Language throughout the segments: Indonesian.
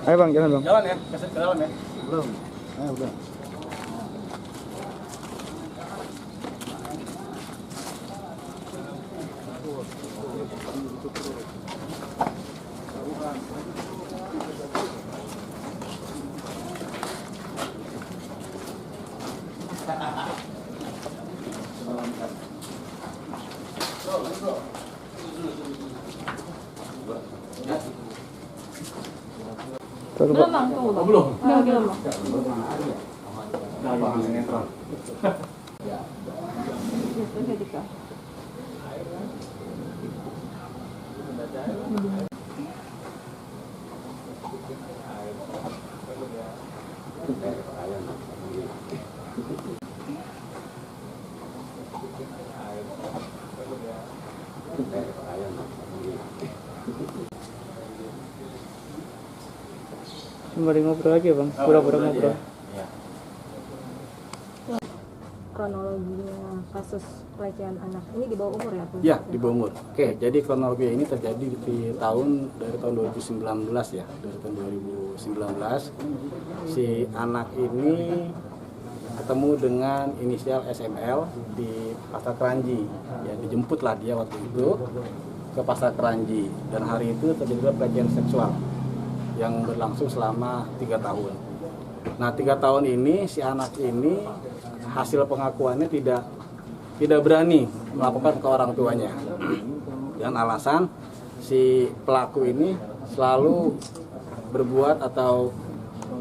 Ayo bang, jalan bang. Jalan ya, kasih ke dalam ya. Belum. Ayo udah. Belum bang, tunggu bang. Belum. Belum bang. Itu jadi kah? Sembari ngobrol lagi ya bang, pura-pura ngobrol. Kronologinya kasus pelecehan anak ini di bawah umur ya? Bang? Ya, di bawah umur. Oke, jadi kronologi ini terjadi dari tahun 2019 ya, dari tahun 2019. Si anak ini ketemu dengan inisial SML di Pasar Keranji. Ya, dijemputlah dia waktu itu ke Pasar Keranji dan hari itu terjadi pelecehan seksual yang berlangsung selama 3 tahun. Nah, 3 tahun ini si anak ini hasil pengakuannya tidak berani melaporkan ke orang tuanya. Dan alasan si pelaku ini selalu berbuat atau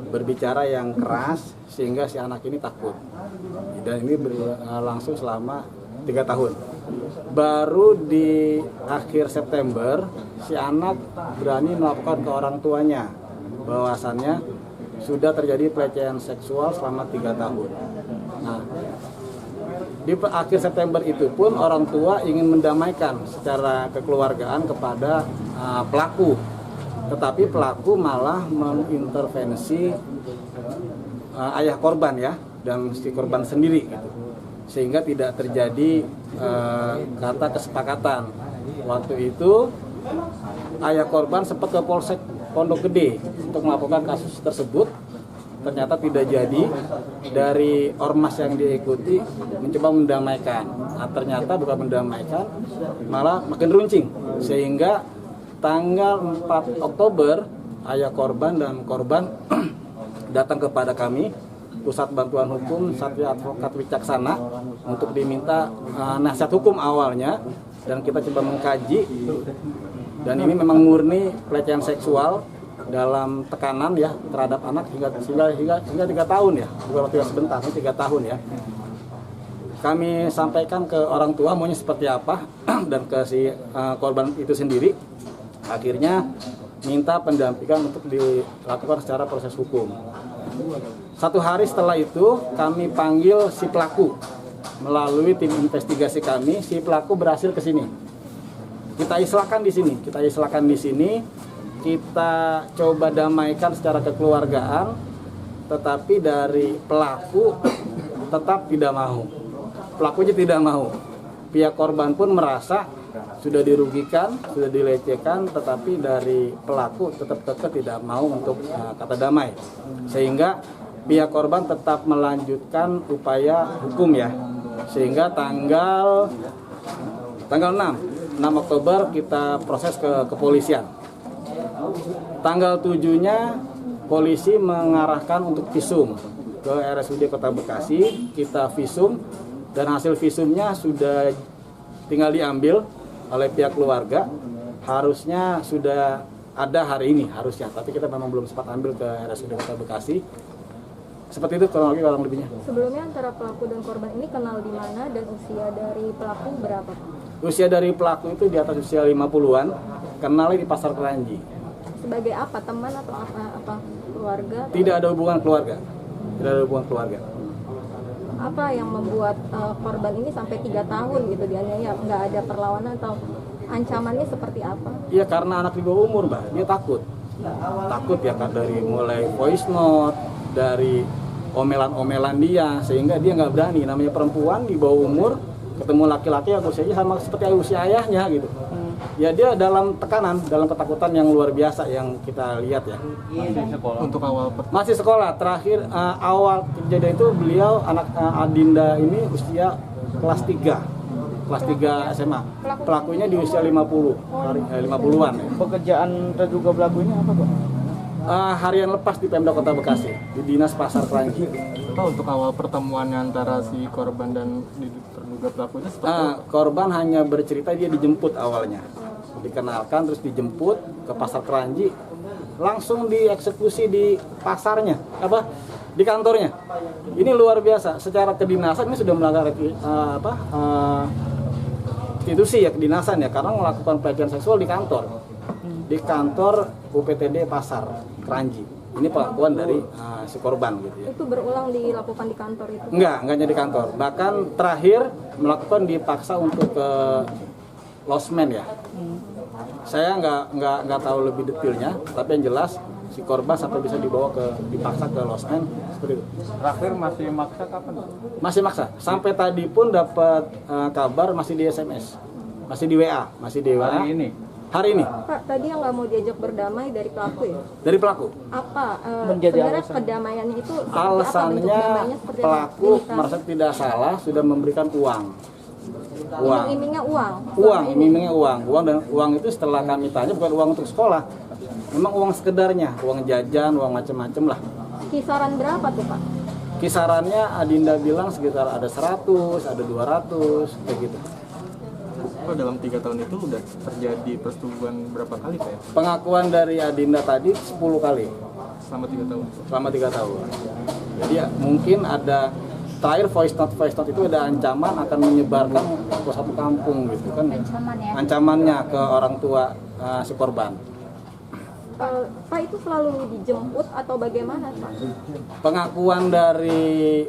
berbicara yang keras sehingga si anak ini takut. Dan ini berlangsung selama 3 tahun. Baru di akhir September si anak berani melaporkan ke orang tuanya bahwasannya sudah terjadi pelecehan seksual selama 3 tahun. Nah, di akhir September itu pun orang tua ingin mendamaikan secara kekeluargaan kepada pelaku, tetapi pelaku malah mengintervensi ayah korban ya dan si korban sendiri gitu. Sehingga tidak terjadi kata kesepakatan. Waktu itu ayah korban sempat ke Polsek Pondok Gede untuk melaporkan kasus tersebut. Ternyata tidak jadi. Dari ormas yang diikuti mencoba mendamaikan. Nah, ternyata bukan mendamaikan, malah makin runcing. Sehingga tanggal 4 Oktober ayah korban dan korban datang kepada kami Pusat Bantuan Hukum Satya Advokat Wicaksana untuk diminta nasihat hukum awalnya, dan kita coba mengkaji, dan ini memang murni pelecehan seksual dalam tekanan ya terhadap anak hingga 3 tahun ya, bukan waktu yang sebentar, 3 tahun ya. Kami sampaikan ke orang tua maunya seperti apa dan ke si korban itu sendiri. Akhirnya minta pendampingan untuk dilakukan secara proses hukum. 1 hari setelah itu kami panggil si pelaku. Melalui tim investigasi kami, si pelaku berhasil ke sini. Kita istilahkan di sini, kita coba damaikan secara kekeluargaan, tetapi dari pelaku tetap tidak mau. Pelakunya tidak mau. Pihak korban pun merasa sudah dirugikan, sudah dilecehkan, tetapi dari pelaku tetap tidak mau untuk kata damai. Sehingga pihak korban tetap melanjutkan upaya hukum ya. Sehingga tanggal 6 Oktober kita proses ke kepolisian. Tanggal 7-nya polisi mengarahkan untuk visum ke RSUD Kota Bekasi. Kita visum dan hasil visumnya sudah tinggal diambil oleh pihak keluarga. Harusnya sudah ada hari ini harusnya, tapi kita memang belum sempat ambil ke RSUD Kota Bekasi. Seperti itu kronologi kurang lebihnya. Sebelumnya antara pelaku dan korban ini kenal di mana dan usia dari pelaku berapa? Usia dari pelaku itu di atas usia 50-an, kenalnya di Pasar Keranji. Sebagai apa? Teman atau apa? Keluarga? Tidak ada hubungan keluarga. Tidak ada hubungan keluarga. Apa yang membuat korban ini sampai 3 tahun gitu dianiaya? Nggak ada perlawanan atau ancamannya seperti apa? Iya, karena anak di bawah umur, Mbak. Dia takut. Takut ya, kan, dari mulai voice note, dari omelan-omelan dia, sehingga dia nggak berani. Namanya perempuan di bawah umur ketemu laki-laki yang usianya sama seperti usia ayahnya gitu. Ya dia dalam tekanan, dalam ketakutan yang luar biasa yang kita lihat ya. Untuk awal Masih sekolah. Terakhir awal kejadian itu beliau anak Adinda ini usia kelas 3 SMA. Pelakunya di usia 50-an ya. Pekerjaan terduga pelakunya apa, Pak? Harian lepas di Pemda Kota Bekasi di Dinas Pasar Kranji. Pak, untuk awal pertemuannya antara si korban dan terduga pelakunya seperti apa? Korban hanya bercerita dia dijemput awalnya, dikenalkan terus dijemput ke Pasar Kranji, langsung dieksekusi di pasarnya, di kantornya. Ini luar biasa. Secara kedinasan ini sudah melanggar institusi ya, kedinasan ya, karena melakukan pelecehan seksual di kantor UPTD Pasar Kranji. Ini pengakuan dari si korban gitu ya. Itu berulang dilakukan di kantor itu? Enggak hanya di kantor. Bahkan terakhir melakukan dipaksa untuk ke losmen ya. Saya nggak tahu lebih detailnya, tapi yang jelas si korban sampai bisa dipaksa ke losmen seperti itu. terakhir masih maksa kapan? Masih maksa. Sampai tadi pun dapat kabar masih di SMS, masih di WA. Hari ini. Pak, tadi yang nggak mau diajak berdamai dari pelaku ya? Dari pelaku. Apa Menjadi sebenarnya alasan. perdamaiannya itu seperti apa? Bentuk Alasannya damainya seperti apa? pelaku Dinikahi? merasa tidak salah sudah memberikan uang. Iming-imingnya uang. Iming-imingnya uang dan uang itu setelah kami tanya bukan uang untuk sekolah. Memang uang sekedarnya, uang jajan, uang macam-macam lah. Kisaran berapa tuh, Pak? Kisarannya Adinda bilang sekitar ada 100, ada 200 kayak gitu. Pak, dalam 3 tahun itu udah terjadi persetubuhan berapa kali Pak ya? Pengakuan dari Adinda tadi 10 kali Selama 3 tahun. selama 3 tahun. Jadi ya, mungkin ada terakhir voice note itu ada ancaman akan menyebarkan ke satu kampung gitu kan. Ancamannya ke orang tua si korban. Pak, itu selalu dijemput atau bagaimana, Pak? Pengakuan dari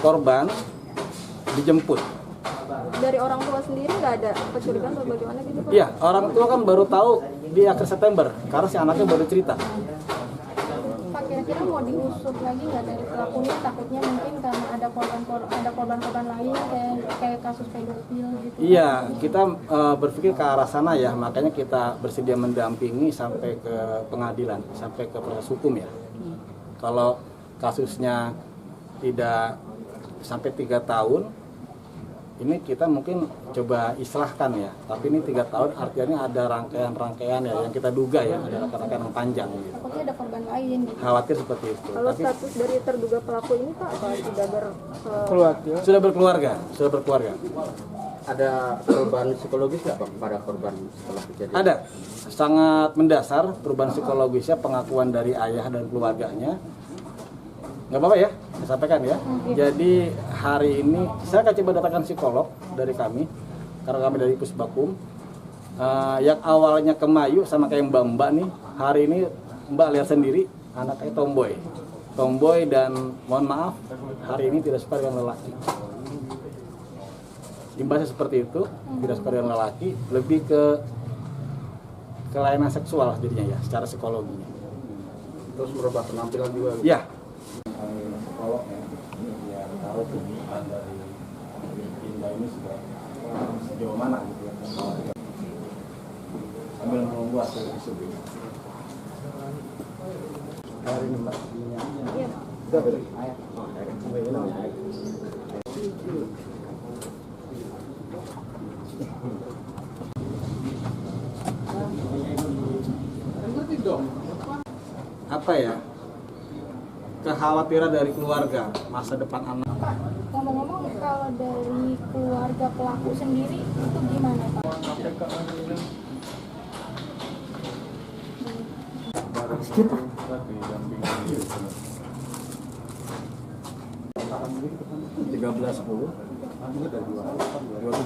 korban dijemput. Dari orang tua sendiri nggak ada kecurigaan atau bagaimana gitu, Pak? Iya, orang tua kan baru tahu di akhir September karena si anaknya baru cerita. Pak, kira-kira mau diusut lagi nggak dari pelakunya? Takutnya mungkin karena ada korban-korban lain kayak kasus pedofil gitu. Iya, kita berpikir ke arah sana ya, makanya kita bersedia mendampingi sampai ke pengadilan, sampai ke proses hukum ya. Kalau kasusnya tidak sampai 3 tahun, ini kita mungkin coba islahkan ya. Tapi ini 3 tahun artinya ada rangkaian-rangkaian ya yang kita duga ya, ada rangkaian yang panjang gitu. Takutnya ada korban lain gitu. Khawatir seperti itu. Kalau Tapi status dari terduga pelaku ini, Pak, apa Keluarga. sudah berkeluarga. Ada perubahan psikologis nggak Pak pada korban setelah kejadian? Ada, sangat mendasar perubahan psikologisnya, pengakuan dari ayah dan keluarganya. Nggak apa-apa ya, saya sampaikan ya. Jadi hari ini saya akan coba datangkan psikolog dari kami, karena kami dari Pusbakum. Yang awalnya kemayu sama kayak Mbak nih, hari ini Mbak lihat sendiri anaknya tomboy dan mohon maaf hari ini tidak suka dengan lelaki. Imbasnya seperti itu, tidak suka dengan lelaki, lebih ke kelainan seksual jadinya ya, secara psikologinya. Terus merubah penampilan juga? Ya. Psikolog ya, biar tahu kebutuhan dari Indah ini sudah sejauh mana gitu ya. Sambil menunggu hasil visum. Hari ini Mbak. Iya. Sudah betul. Apa ya? Kekhawatiran dari keluarga, masa depan anak. Pak, ngomong-ngomong kalau dari keluarga pelaku sendiri itu gimana Pak?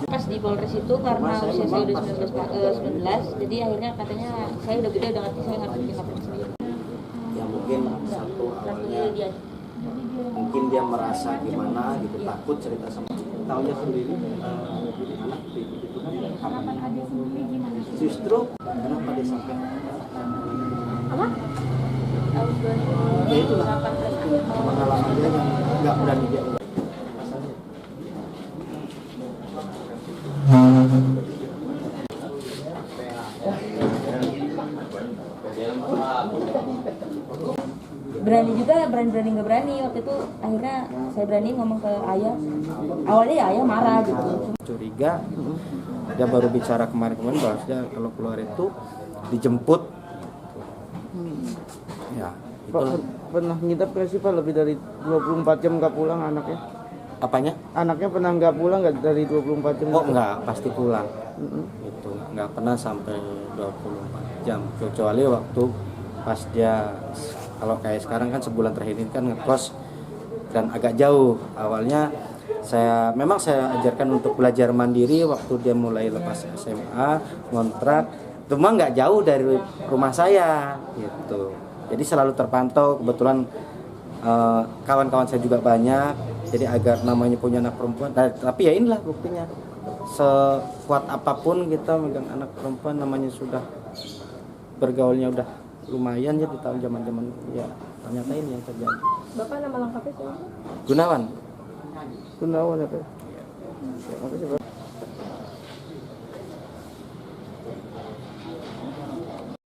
Pas di Polres itu karena usia saya udah 19, jadi akhirnya katanya saya udah gede, udah ngerti, saya ngerti tingkatan sendiri. Ya mungkin satu awalnya Dia mungkin dia merasa gimana gitu, takut cerita sama tahunya sendiri anak itu kan Harapan adik sendiri gimana? justru kenapa dia sampai Apa? tahun ya itulah 2018 pengalaman dia yang nggak berani dia ulang. berani nggak berani. Waktu itu akhirnya saya berani ngomong ke ayah. Awalnya ya ayah marah gitu. Curiga, dia baru bicara kemarin-kemarin bahwasanya kalau keluar itu dijemput. Ya, itu Pak, pernah ngidap nggak sih Pak lebih dari 24 jam nggak pulang anaknya? apanya? Anaknya pernah nggak pulang nggak dari 24 jam? Oh enggak, pasti pulang. Itu enggak pernah sampai 24 jam kecuali waktu pas dia, kalau kayak sekarang kan sebulan terakhir ini kan ngekos dan agak jauh. Awalnya saya ajarkan untuk belajar mandiri waktu dia mulai lepas SMA, ngontrak, cuma nggak jauh dari rumah saya gitu. Jadi selalu terpantau, kebetulan kawan-kawan saya juga banyak, jadi agar namanya punya anak perempuan. Tapi ya inilah buktinya, sekuat apapun kita megang anak perempuan, namanya sudah bergaulnya udah lumayan ya di tahun zaman ya, ternyata ini yang terjadi. Bapak nama lengkapnya siapa? Gunawan. Gunawan ya Pak. Makasih Pak.